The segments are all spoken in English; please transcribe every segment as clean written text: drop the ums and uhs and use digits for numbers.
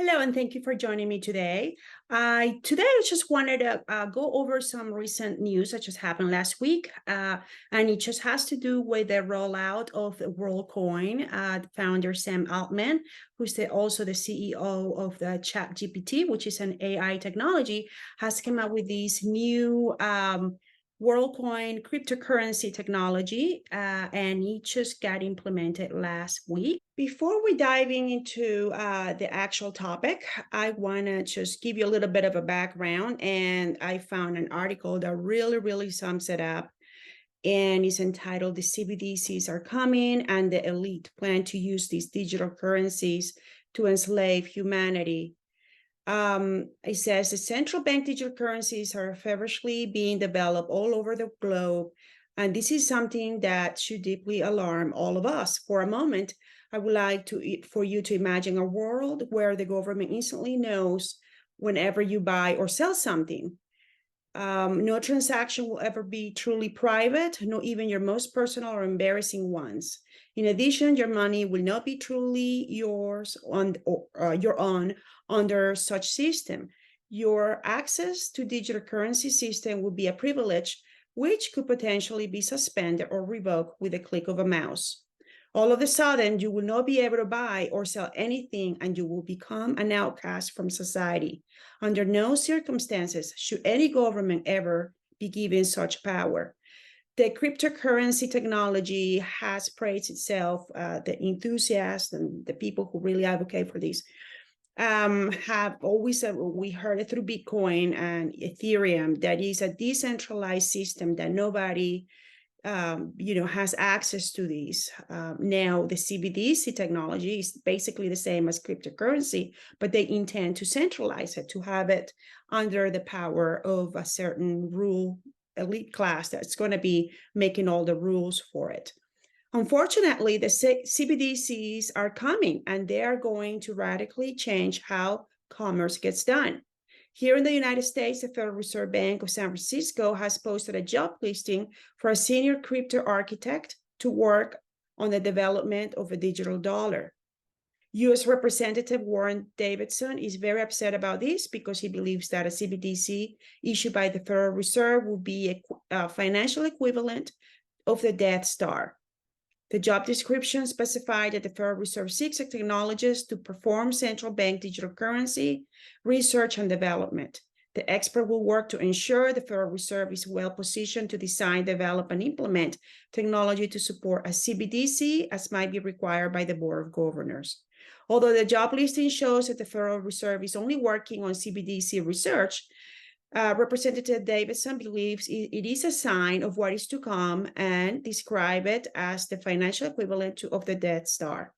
Hello, and thank you for joining me today. I just wanted to go over some recent news that just happened last week, and it just has to do with the rollout of the Worldcoin. The founder Sam Altman, who's also the CEO of the ChatGPT, which is an AI technology, has come up with these new Worldcoin cryptocurrency technology, and it just got implemented last week. Before we diving into the actual topic, I want to just give you a little bit of a background, and I found an article that really sums it up, and it's entitled "The CBDCs Are Coming, and the Elite Plan to Use These Digital Currencies to Enslave Humanity." It says the central bank digital currencies are feverishly being developed all over the globe. And this is something that should deeply alarm all of us. For a moment, I would like for you to imagine a world where the government instantly knows whenever you buy or sell something. No transaction will ever be truly private, not even your most personal or embarrassing ones. In addition, your money will not be truly yours your own under such system. Your access to digital currency system will be a privilege, which could potentially be suspended or revoked with a click of a mouse. All of a sudden, you will not be able to buy or sell anything, and you will become an outcast from society. Under no circumstances should any government ever be given such power. The cryptocurrency technology has praised itself. The enthusiasts and the people who really advocate for this have always we heard it through Bitcoin and Ethereum, that is a decentralized system that nobody has access to these. Now, the CBDC technology is basically the same as cryptocurrency, but they intend to centralize it, to have it under the power of a certain rule elite class that's going to be making all the rules for it. Unfortunately, the CBDCs are coming, and they are going to radically change how commerce gets done. Here in the United States, the Federal Reserve Bank of San Francisco has posted a job listing for a senior crypto architect to work on the development of a digital dollar. U.S. Representative Warren Davidson is very upset about this because he believes that a CBDC issued by the Federal Reserve will be a financial equivalent of the Death Star. The job description specified that the Federal Reserve seeks a technologist to perform central bank digital currency research and development. The expert will work to ensure the Federal Reserve is well positioned to design, develop, and implement technology to support a CBDC as might be required by the Board of Governors. Although the job listing shows that the Federal Reserve is only working on CBDC research, Representative Davidson believes it is a sign of what is to come and describe it as the financial equivalent of the Death Star.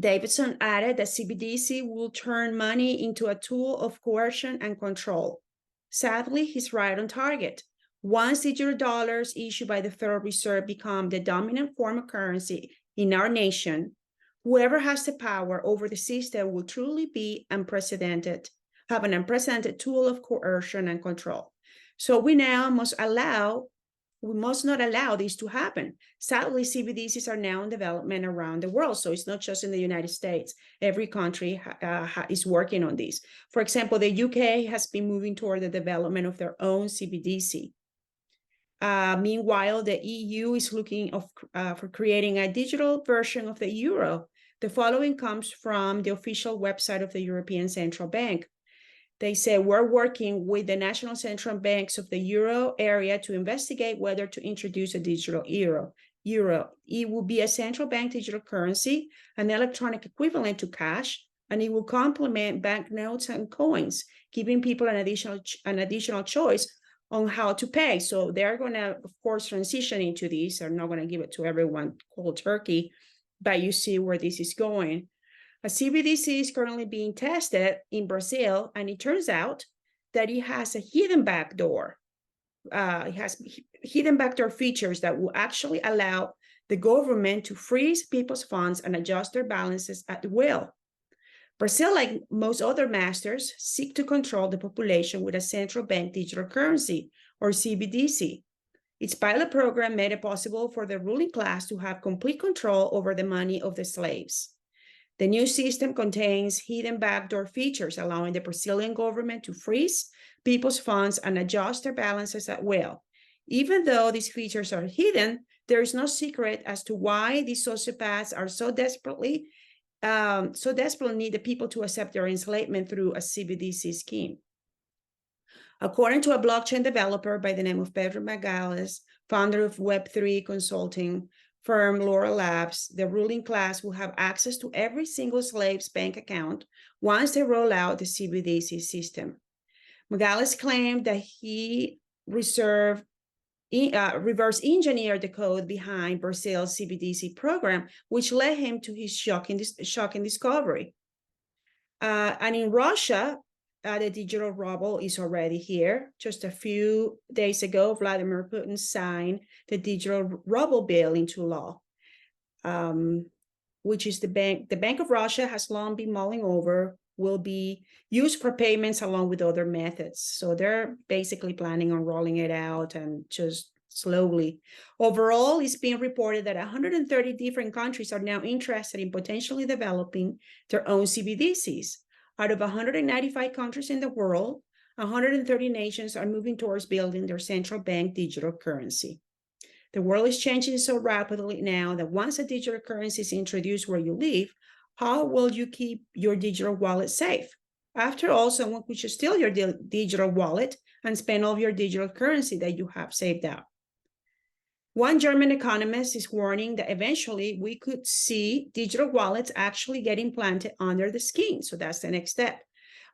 Davidson added that CBDC will turn money into a tool of coercion and control. Sadly, he's right on target. Once digital dollars issued by the Federal Reserve become the dominant form of currency in our nation, whoever has the power over the system will truly be have an unprecedented tool of coercion and control. So we must not allow this to happen. Sadly, CBDCs are now in development around the world. So it's not just in the United States. Every country is working on this. For example, the UK has been moving toward the development of their own CBDC. Meanwhile, the EU is looking for creating a digital version of the euro. The following comes from the official website of the European Central Bank. They say, we're working with the national central banks of the euro area to investigate whether to introduce a digital euro. It will be a central bank digital currency, an electronic equivalent to cash, and it will complement banknotes and coins, giving people an additional choice on how to pay. So they're going to, of course, transition into this. They're not going to give it to everyone cold turkey, but you see where this is going. A CBDC is currently being tested in Brazil, and it turns out that it has a hidden backdoor. It has hidden backdoor features that will actually allow the government to freeze people's funds and adjust their balances at will. Brazil, like most other masters, seek to control the population with a central bank digital currency, or CBDC. Its pilot program made it possible for the ruling class to have complete control over the money of the slaves. The new system contains hidden backdoor features, allowing the Brazilian government to freeze people's funds and adjust their balances at will. Even though these features are hidden, there is no secret as to why these sociopaths are so desperately need the people to accept their enslavement through a CBDC scheme. According to a blockchain developer by the name of Pedro Magalhães, founder of Web3 consulting firm Laura Labs, the ruling class will have access to every single slave's bank account once they roll out the CBDC system. Magalhães claimed that he reverse engineered the code behind Brazil's CBDC program, which led him to his shocking discovery. And in Russia, the digital ruble is already here. Just a few days ago, Vladimir Putin signed the digital ruble bill into law, which is the Bank of Russia has long been mulling over, will be used for payments along with other methods. So they're basically planning on rolling it out and just slowly. Overall, it's being reported that 130 different countries are now interested in potentially developing their own CBDCs. Out of 195 countries in the world, 130 nations are moving towards building their central bank digital currency. The world is changing so rapidly now that once a digital currency is introduced where you live, how will you keep your digital wallet safe? After all, someone could just steal your digital wallet and spend all of your digital currency that you have saved up. One German economist is warning that eventually we could see digital wallets actually get implanted under the skin. So that's the next step.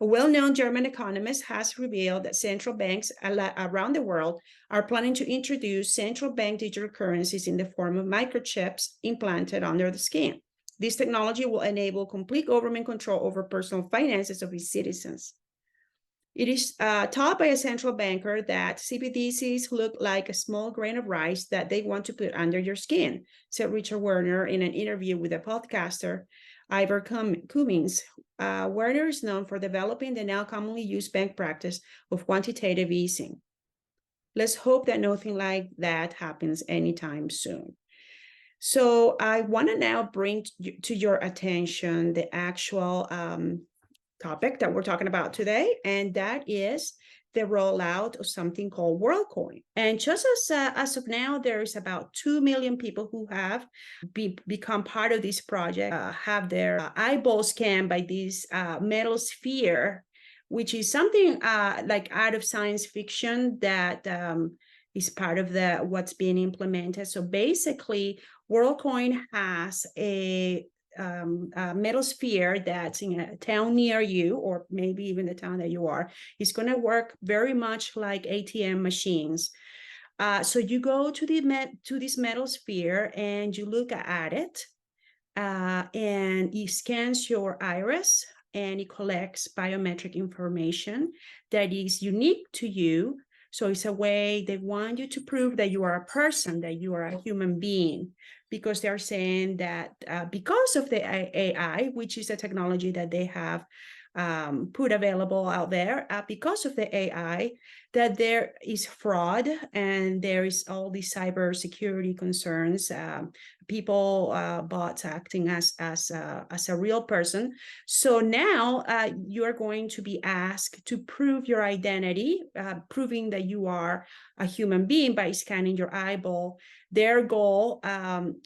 A well-known German economist has revealed that central banks around the world are planning to introduce central bank digital currencies in the form of microchips implanted under the skin. This technology will enable complete government control over personal finances of its citizens. It is taught by a central banker that CBDCs look like a small grain of rice that they want to put under your skin, said Richard Werner in an interview with a podcaster, Ivor Cummings. Werner is known for developing the now commonly used bank practice of quantitative easing. Let's hope that nothing like that happens anytime soon. So I want to now bring to your attention the actual topic that we're talking about today, and that is the rollout of something called Worldcoin. And just as of now, there is about 2 million people who have become part of this project, have their eyeballs scanned by this metal sphere, which is something like out of science fiction that is part of what's being implemented. So basically, Worldcoin has a metal sphere that's in a town near you, or maybe even the town that you are. It's going to work very much like ATM machines. So you go to this metal sphere and you look at it, and it scans your iris and it collects biometric information that is unique to you. So it's a way they want you to prove that you are a person, that you are a human being, because they're saying that because of the AI, which is a technology that they have put available out there, because of the AI, that there is fraud and there is all these cybersecurity concerns, people, bots acting as a real person. So now you are going to be asked to prove your identity, proving that you are a human being by scanning your eyeball. Their goal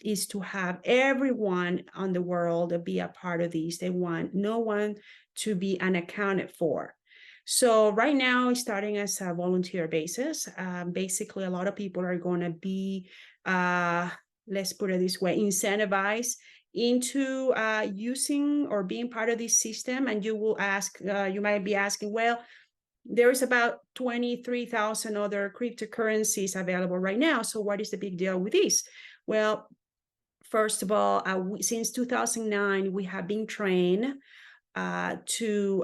is to have everyone on the world be a part of these. They want no one to be unaccounted for. So right now, it's starting as a volunteer basis. Basically, a lot of people are going to be, let's put it this way, incentivized into using or being part of this system. And you will ask, you might be asking, well, there's about 23,000 other cryptocurrencies available right now. So what is the big deal with this? Well, first of all, since 2009, we have been trained to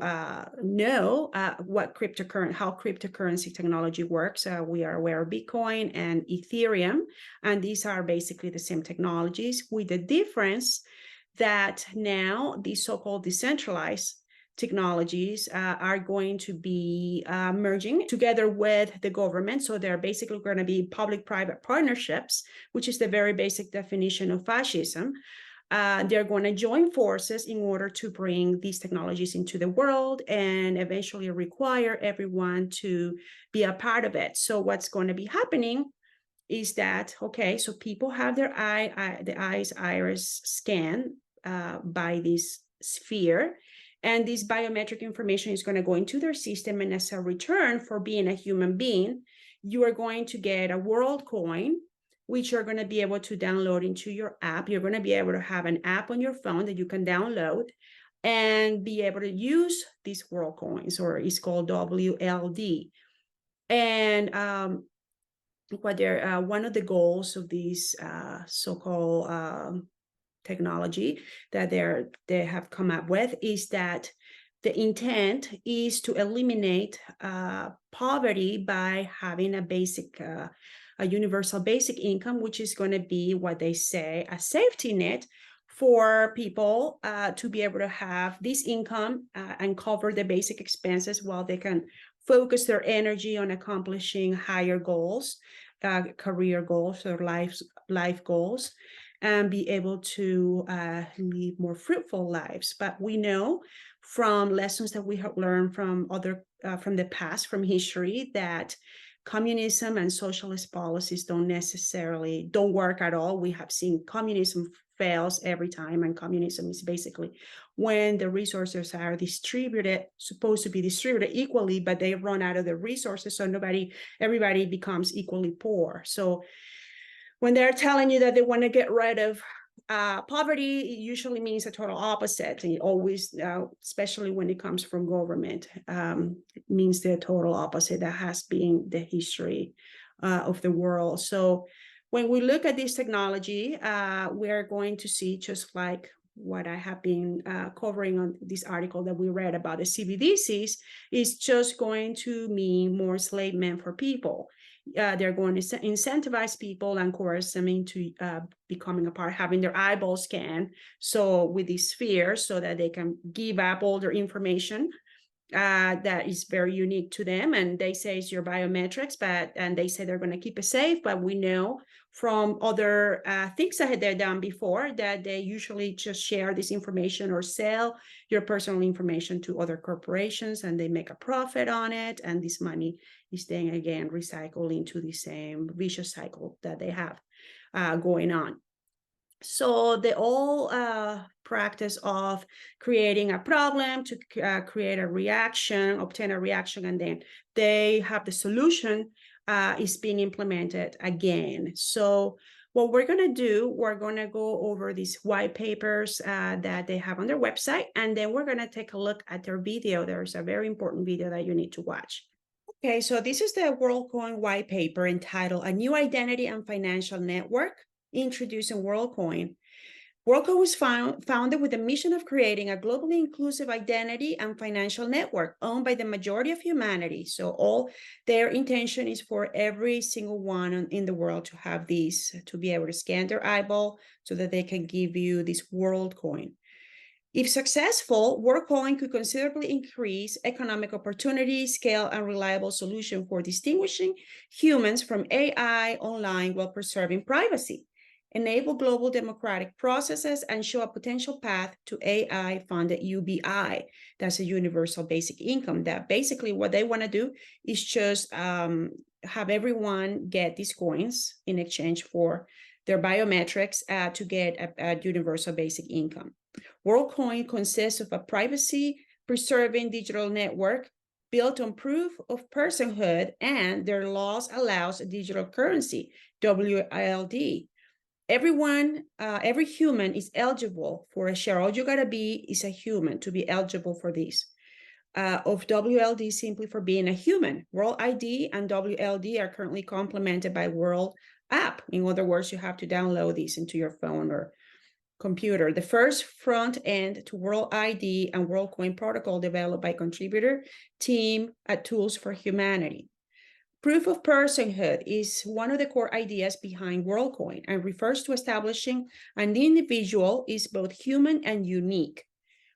know how cryptocurrency technology works. We are aware of Bitcoin and Ethereum, and these are basically the same technologies, with the difference that now these so-called decentralized technologies are going to be merging together with the government. So they're basically going to be public-private partnerships, which is the very basic definition of fascism. they're going to join forces in order to bring these technologies into the world and eventually require everyone to be a part of it. So what's going to be happening is that, okay, so people have their the eyes iris scan by this sphere, and this biometric information is going to go into their system, and as a return for being a human being, you are going to get a Worldcoin, which you're going to be able to download into your app. You're going to be able to have an app on your phone that you can download and be able to use these Worldcoins, or it's called WLD. And what they're one of the goals of these so-called technology that they have come up with is that the intent is to eliminate poverty by having a universal basic income, which is going to be what they say a safety net for people to be able to have this income and cover the basic expenses while they can focus their energy on accomplishing higher goals, career goals, or life goals, and be able to live more fruitful lives. But we know from lessons that we have learned from from the past, from history, that communism and socialist policies don't work at all. We have seen communism fails every time, and communism is basically when the resources are supposed to be distributed equally, but they run out of the resources, so everybody becomes equally poor. So when they're telling you that they want to get rid of poverty, it usually means the total opposite. It always, especially when it comes from government, it means the total opposite. That has been the history of the world. So when we look at this technology, we're going to see, just like what I have been covering on this article that we read about the CBDCs, is just going to mean more enslavement for people. They're going to incentivize people and coerce them into becoming a part, having their eyeballs scanned, so with these spheres, so that they can give up all their information that is very unique to them. And they say it's your biometrics, and they say they're going to keep it safe. But we know from other things that they've done before that they usually just share this information or sell your personal information to other corporations, and they make a profit on it. And this money is then again recycled into the same vicious cycle that they have going on. So the whole practice of creating a problem to create a reaction, obtain a reaction, and then they have the solution is being implemented again. So what we're going to do, we're going to go over these white papers that they have on their website, and then we're going to take a look at their video. There's a very important video that you need to watch. Okay, so this is the Worldcoin white paper entitled A New Identity and Financial Network, Introducing Worldcoin. Worldcoin was founded with the mission of creating a globally inclusive identity and financial network owned by the majority of humanity. So all their intention is for every single one in the world to have these, to be able to scan their eyeball so that they can give you this Worldcoin. If successful, Worldcoin could considerably increase economic opportunity, scale, and reliable solution for distinguishing humans from AI online while preserving privacy, enable global democratic processes, and show a potential path to AI-funded UBI. That's a universal basic income. That basically what they want to do is just have everyone get these coins in exchange for their biometrics to get a universal basic income. Worldcoin consists of a privacy-preserving digital network built on proof of personhood, and their laws allows a digital currency, WLD. Every human is eligible for a share. All you gotta be is a human to be eligible for this. Of WLD simply for being a human. World ID and WLD are currently complemented by World App. In other words, you have to download these into your phone or computer. The first front end to World ID and Worldcoin protocol developed by contributor team at Tools for Humanity. Proof of personhood is one of the core ideas behind Worldcoin and refers to establishing an individual is both human and unique.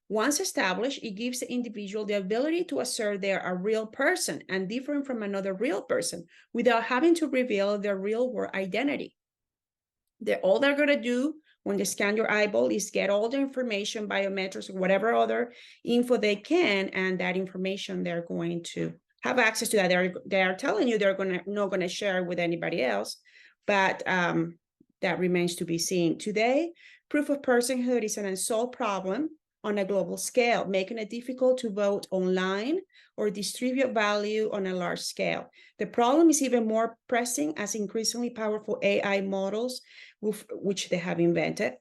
Once established, it gives the individual the ability to assert they're a real person and different from another real person without having to reveal their real world identity. All they're going to do when they scan your eyeball is get all the information, biometrics, or whatever other info they can, and that information they're going to have access to that. They are telling you they're not gonna share with anybody else, but that remains to be seen. Today, proof of personhood is an unsolved problem on a global scale, making it difficult to vote online or distribute value on a large scale. The problem is even more pressing as increasingly powerful AI models, which they have invented,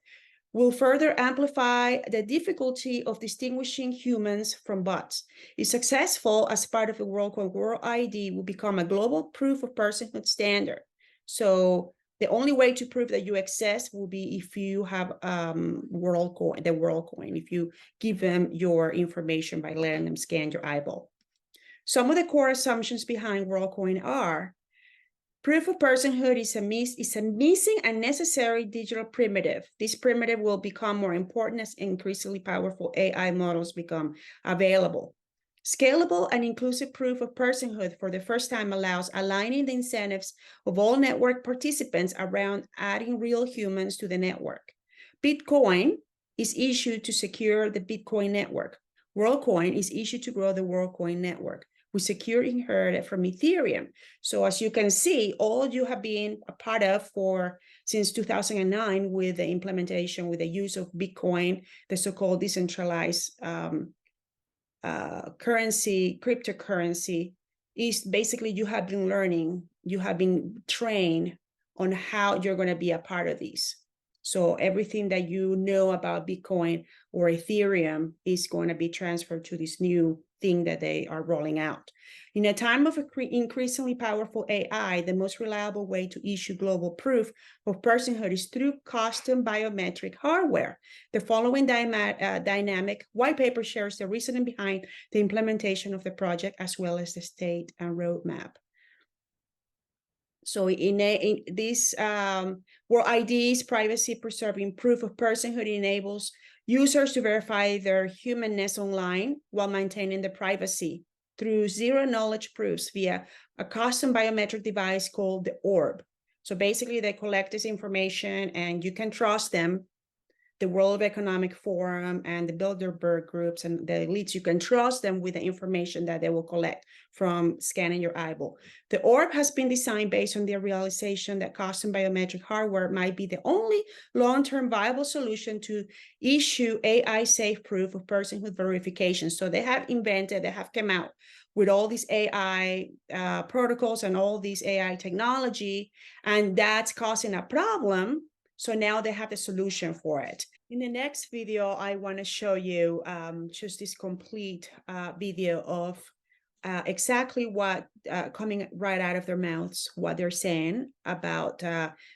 will further amplify the difficulty of distinguishing humans from bots. If successful as part of the Worldcoin, World ID will become a global proof of personhood standard. So the only way to prove that you exist will be if you have Worldcoin, the Worldcoin, if you give them your information by letting them scan your eyeball. Some of the core assumptions behind Worldcoin are: proof of personhood is a missing and necessary digital primitive. This primitive will become more important as increasingly powerful AI models become available. Scalable and inclusive proof of personhood for the first time allows aligning the incentives of all network participants around adding real humans to the network. Bitcoin is issued to secure the Bitcoin network. Worldcoin is issued to grow the Worldcoin network. We secure inherited from Ethereum. So as you can see, all you have been a part of since 2009 with the implementation, with the use of Bitcoin, the so-called decentralized currency, cryptocurrency, is basically you have been learning, you have been trained on how you're going to be a part of these. So everything that you know about Bitcoin or Ethereum is going to be transferred to this new thing that they are rolling out. In a time of increasingly powerful AI, the most reliable way to issue global proof of personhood is through custom biometric hardware. The following dynamic white paper shares the reasoning behind the implementation of the project, as well as the state and roadmap. So in this World ID's privacy-preserving proof of personhood enables users to verify their humanness online while maintaining the privacy through zero-knowledge proofs via a custom biometric device called the orb. So basically, they collect this information, and you can trust them. The World Economic Forum and the Bilderberg groups and the elites, you can trust them with the information that they will collect from scanning your eyeball. The orb has been designed based on the realization that custom biometric hardware might be the only long-term viable solution to issue AI-safe proof of personhood verification. So they have come out with all these AI protocols and all these AI technology, and that's causing a problem. So now they have a solution for it. In the next video, I want to show you just this complete video of exactly what coming right out of their mouths, what they're saying about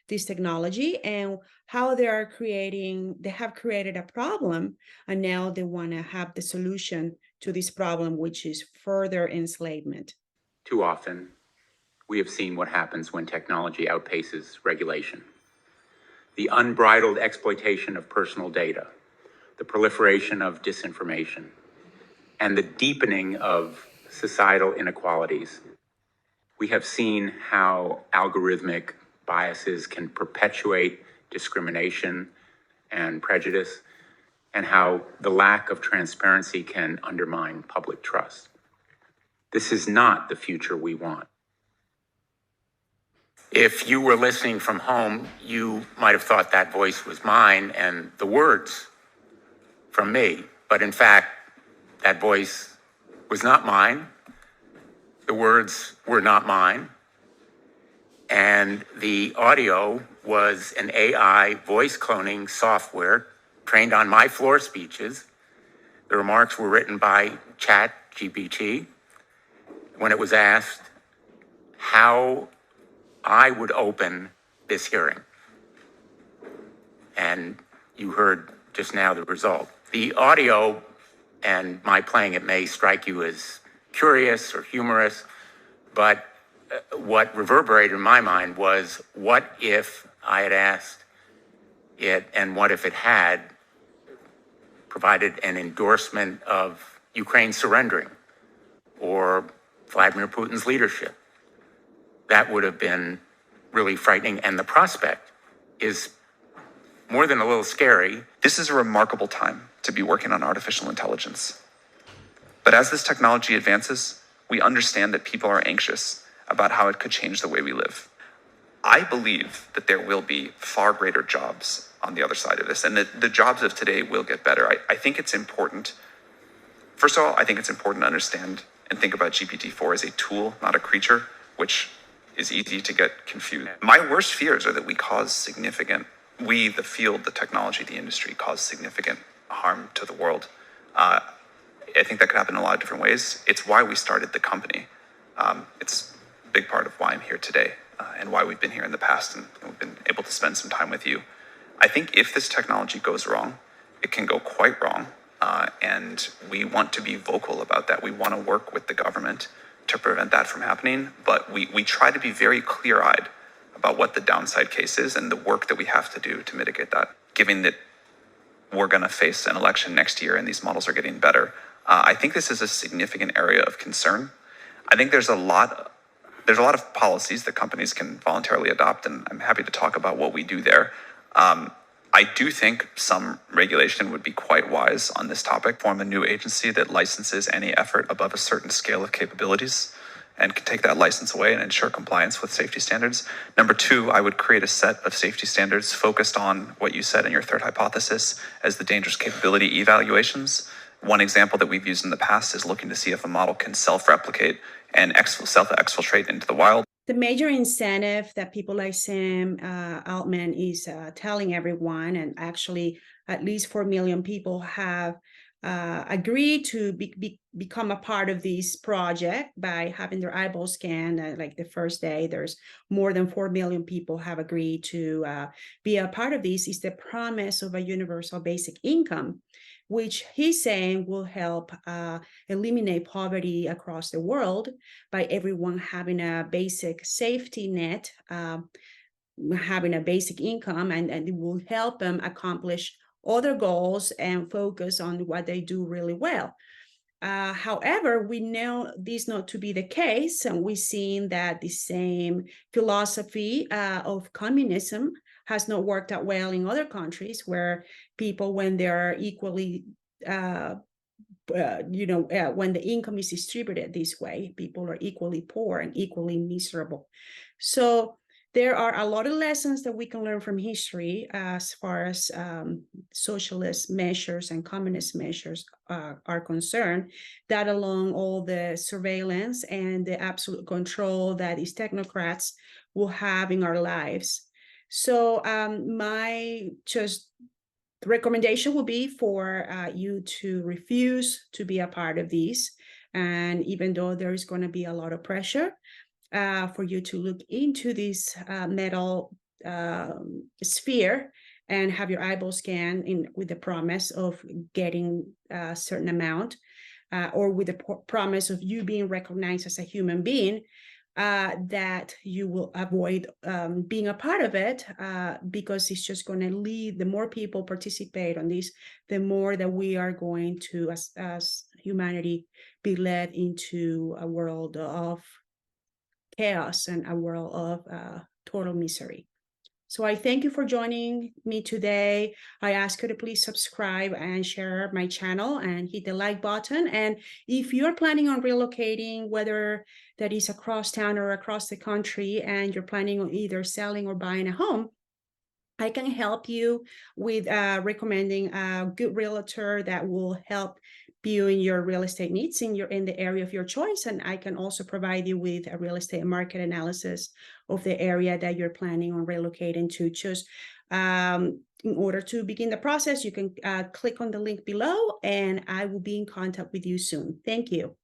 this technology and how they have created a problem, and now they want to have the solution to this problem, which is further enslavement. Too often, we have seen what happens when technology outpaces regulation. The unbridled exploitation of personal data, the proliferation of disinformation, and the deepening of societal inequalities. We have seen how algorithmic biases can perpetuate discrimination and prejudice, and how the lack of transparency can undermine public trust. This is not the future we want. If you were listening from home, you might have thought that voice was mine and the words from me. But in fact, that voice was not mine. The words were not mine. And the audio was an AI voice cloning software trained on my floor speeches. The remarks were written by ChatGPT when it was asked how I would open this hearing. And you heard just now the result. The audio and my playing it may strike you as curious or humorous, but what reverberated in my mind was, what if I had asked it, and what if it had provided an endorsement of Ukraine surrendering or Vladimir Putin's leadership? That would have been really frightening. And the prospect is more than a little scary. This is a remarkable time to be working on artificial intelligence. But as this technology advances, we understand that people are anxious about how it could change the way we live. I believe that there will be far greater jobs on the other side of this, and that the jobs of today will get better. I think it's important. First of all, I think it's important to understand and think about GPT-4 as a tool, not a creature, which is easy to get confused. My worst fears are that we, the field, the technology, the industry, cause significant harm to the world. I think that could happen in a lot of different ways. It's why we started the company. It's a big part of why I'm here today and why we've been here in the past and we've been able to spend some time with you. I think if this technology goes wrong, it can go quite wrong. And we want to be vocal about that. We want to work with the government to prevent that from happening. But we try to be very clear-eyed about what the downside case is and the work that we have to do to mitigate that. Given that we're going to face an election next year and these models are getting better, I think this is a significant area of concern. I think there's a lot of policies that companies can voluntarily adopt, and I'm happy to talk about what we do there. I do think some regulation would be quite wise on this topic. Form a new agency that licenses any effort above a certain scale of capabilities and can take that license away and ensure compliance with safety standards. Number two, I would create a set of safety standards focused on what you said in your third hypothesis as the dangerous capability evaluations. One example that we've used in the past is looking to see if a model can self-replicate and self-exfiltrate into the wild. The major incentive that people like Sam Altman is telling everyone, and actually at least 4 million people have agreed to become a part of this project by having their eyeballs scanned. Like the first day, there's more than 4 million people have agreed to be a part of this, is the promise of a universal basic income, which he's saying will help eliminate poverty across the world by everyone having a basic safety net, having a basic income, and it will help them accomplish other goals and focus on what they do really well. However, we know this not to be the case, and we've seen that the same philosophy of communism has not worked out well in other countries where people, when they're equally, when the income is distributed this way, people are equally poor and equally miserable. So there are a lot of lessons that we can learn from history as far as socialist measures and communist measures are concerned, that along all the surveillance and the absolute control that these technocrats will have in our lives. So my just recommendation will be for you to refuse to be a part of these. And even though there is going to be a lot of pressure, for you to look into this metal sphere and have your eyeball scanned with the promise of getting a certain amount, or with the promise of you being recognized as a human being, that you will avoid being a part of it, because it's just going to lead, the more people participate on this, the more that we are going to, as humanity, be led into a world of chaos and a world of total misery. So I thank you for joining me today. I ask you to please subscribe and share my channel and hit the like button. And if you're planning on relocating, whether that is across town or across the country, and you're planning on either selling or buying a home, I can help you with recommending a good realtor that will help you in your real estate needs in the area of your choice. And I can also provide you with a real estate market analysis of the area that you're planning on relocating to. Just in order to begin the process, you can click on the link below, and I will be in contact with you soon. Thank you.